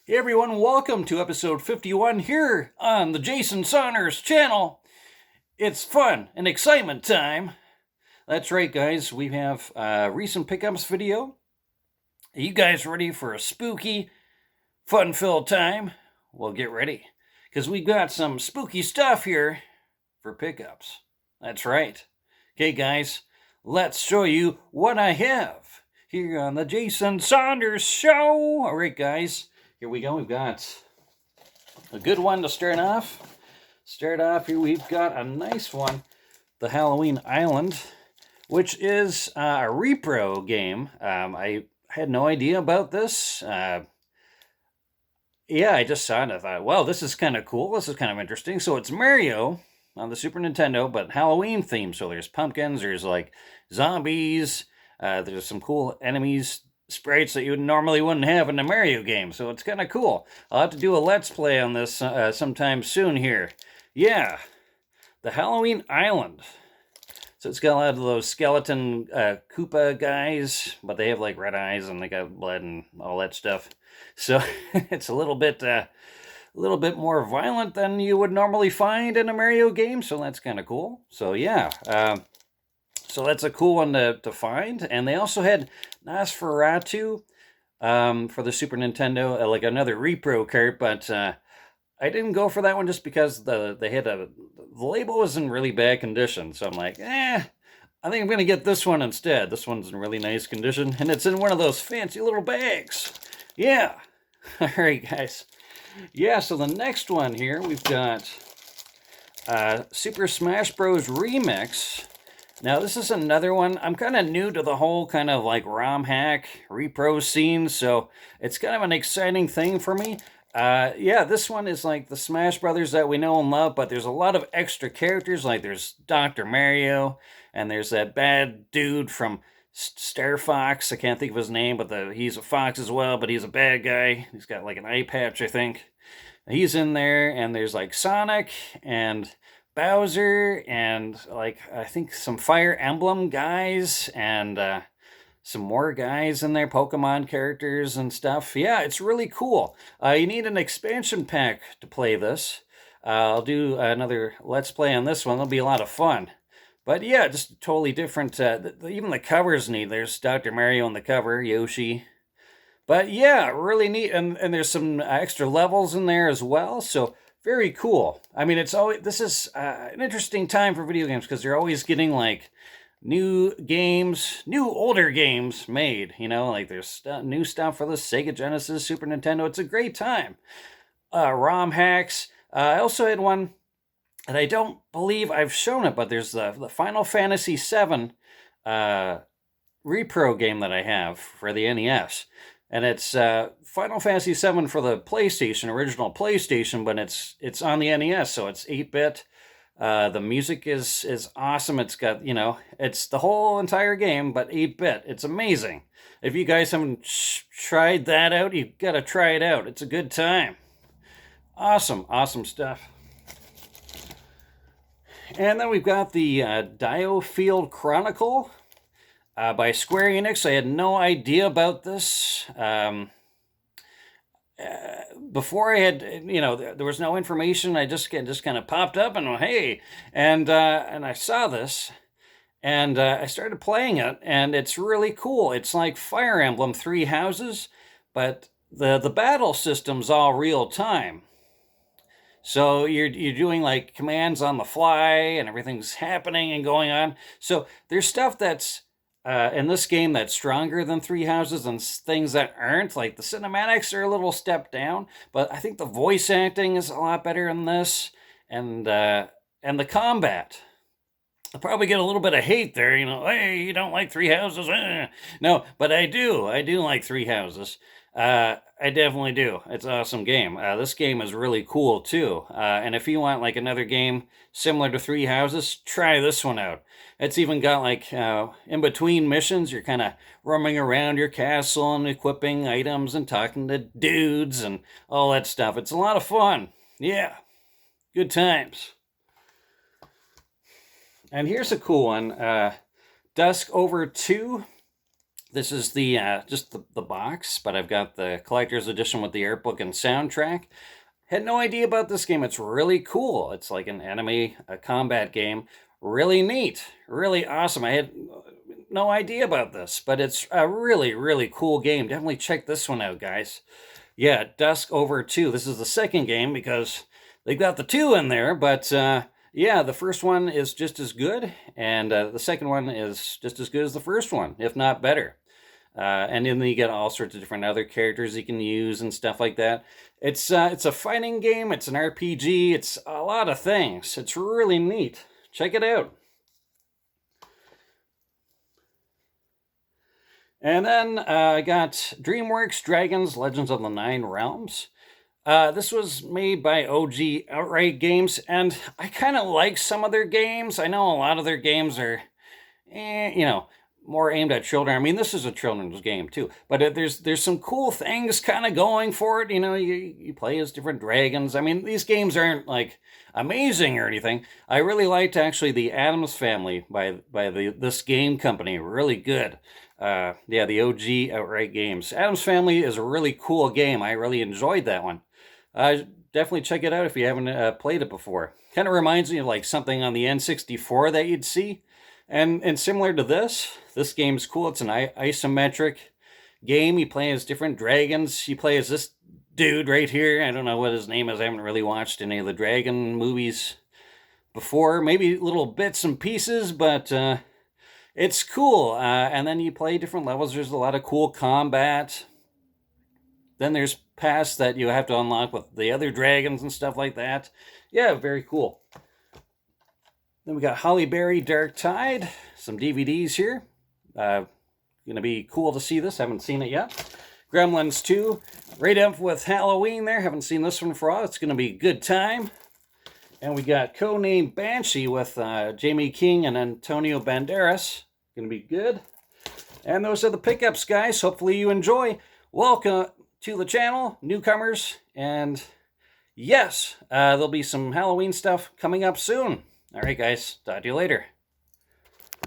Hey everyone, welcome to episode 51 here on the Jason Saunders channel. It's fun and excitement time. That's right, guys. We have a recent pickups video. Are you guys ready for a spooky, fun-filled time? Well, get ready, because we've got some spooky stuff here for pickups. That's right. Okay, guys, let's show you what I have here on the Jason Saunders show. All right, guys. Here we go. We've got a good one to start off. Here, we've got a nice one, the Halloween Island, which is a repro game. I had no idea about this. Yeah, I just saw it and I thought, well, this is kind of cool. This is kind of interesting. So it's Mario on the Super Nintendo, but Halloween themed. So there's pumpkins, there's like zombies, there's some cool enemies, sprites that you normally wouldn't have in a Mario game, so it's kind of cool. I'll have to do a Let's Play on this sometime soon here. Yeah, the Halloween Island. So it's got a lot of those skeleton Koopa guys, but they have like red eyes and they got blood and all that stuff. So it's a little bit more violent than you would normally find in a Mario game, so that's kind of cool. So yeah, so that's a cool one to find. And they also had Nosferatu for the Super Nintendo, like another repro cart, but I didn't go for that one just because the label was in really bad condition. So I'm like, I think I'm going to get this one instead. This one's in really nice condition, and it's in one of those fancy little bags. Yeah. All right, guys. Yeah, so the next one here, we've got Super Smash Bros. Remix. Now, this is another one. I'm kind of new to the whole kind of like ROM hack repro scene, so it's kind of an exciting thing for me. Yeah, this one is like the Smash Brothers that we know and love, but there's a lot of extra characters. Like there's Dr. Mario, and there's that bad dude from Star Fox. I can't think of his name, but he's a fox as well, but he's a bad guy. He's got like an eye patch, I think. He's in there, and there's like Sonic and Bowser, and like I think some Fire Emblem guys, and some more guys in there, Pokemon characters and stuff. Yeah, it's really cool. You need an expansion pack to play this. I'll do another Let's Play on this one. It'll be a lot of fun. But yeah, just totally different. Even the cover's neat. There's Dr. Mario on the cover, Yoshi. But yeah, really neat. And there's some extra levels in there as well. So very cool. I mean, this is an interesting time for video games because they're always getting like new older games made. You know, like there's new stuff for the Sega Genesis, Super Nintendo. It's a great time. ROM hacks. I also had one, and I don't believe I've shown it, but there's the Final Fantasy VII repro game that I have for the NES. And it's Final Fantasy VII for the PlayStation, original PlayStation, but it's on the NES, so it's 8-bit. The music is awesome. It's got, it's the whole entire game, but 8-bit. It's amazing. If you guys haven't tried that out, you've got to try it out. It's a good time. Awesome stuff. And then we've got the Diofield Chronicle by Square Enix. I had no idea about this. Before I had, there was no information. I just kind of popped up and went, hey, and I saw this, and I started playing it, and it's really cool. It's like Fire Emblem Three Houses, but the battle system's all real time. So you're doing like commands on the fly, and everything's happening and going on. So there's stuff that's in this game that's stronger than Three Houses, and things that aren't. Like the cinematics are a little step down, but I think the voice acting is a lot better in this, and the combat. I'll probably get a little bit of hate there, hey, you don't like Three Houses? No, but I do like Three Houses. I definitely do. It's an awesome game. This game is really cool too. And if you want like another game similar to Three Houses, try this one out. It's even got like in between missions, you're kind of roaming around your castle and equipping items and talking to dudes and all that stuff. It's a lot of fun. Yeah, good times. And here's a cool one. Dusk Over 2. This is the just the box, but I've got the collector's edition with the art book and soundtrack. Had no idea about this game. It's really cool. It's like an anime combat game. Really neat. Really awesome. I had no idea about this, but it's a really, really cool game. Definitely check this one out, guys. Yeah, Dusk Over 2. This is the second game because they've got the 2 in there, but yeah, the first one is just as good, and the second one is just as good as the first one, if not better. And then you get all sorts of different other characters you can use and stuff like that. It's a fighting game. It's an RPG. It's a lot of things. It's really neat. Check it out. And then I got DreamWorks Dragons Legends of the Nine Realms. This was made by OG Outright Games, and I kind of like some of their games. I know a lot of their games are, you know, more aimed at children. I mean, this is a children's game too, but there's some cool things kind of going for it. You know, you play as different dragons. I mean, these games aren't like amazing or anything. I really liked actually the Addams Family by this game company. Really good. Yeah, the OG Outright Games. Addams Family is a really cool game. I really enjoyed that one. Definitely check it out if you haven't played it before. Kind of reminds me of like something on the N64 that you'd see. And similar to this game's cool. It's an isometric game. You play as different dragons. You play as this dude right here. I don't know what his name is. I haven't really watched any of the dragon movies before. Maybe little bits and pieces, but it's cool. And then you play different levels. There's a lot of cool combat. Then there's paths that you have to unlock with the other dragons and stuff like that. Yeah, very cool. Then we got Holly Berry Dark Tide. Some DVDs here. Gonna be cool to see this. Haven't seen it yet. Gremlins 2. Right up with Halloween there. Haven't seen this one for a while. It's gonna be a good time. And we got Codename Banshee with Jamie King and Antonio Banderas. Gonna be good. And those are the pickups, guys. Hopefully you enjoy. Welcome to the channel, newcomers, and yes, there'll be some Halloween stuff coming up soon. All right, guys, talk to you later.